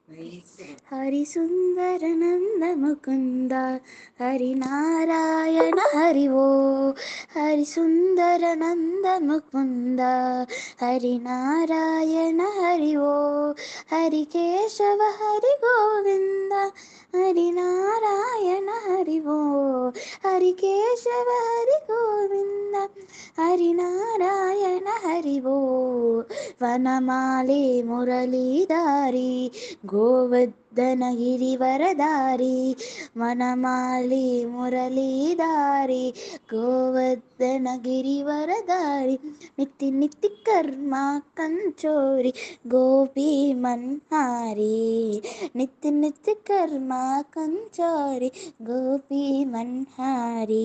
హరి సుందర నంద ముకుంద హరి నారాయణ హరి ఓ హరి సుందర నంద ముకుంద హరి నారాయణ హరి ఓ హరి కేశవ హరి గోవింద హరి నారాయణ హరి ఓ హరి కేశవ హరి గోవింద హరి నారాయణ హరి ఓ వనమాలి మురళీధారి గోవర్ధన గిరివరదారి వనమాలి మురళీధారి గోవర్ధన గిరివరదారి నిత్య నిత్య కర్మ కంచోరి గోపీ మన్హారి నిత్య నిత్య కర్మ కంచోరి గోపీ మన్హారి.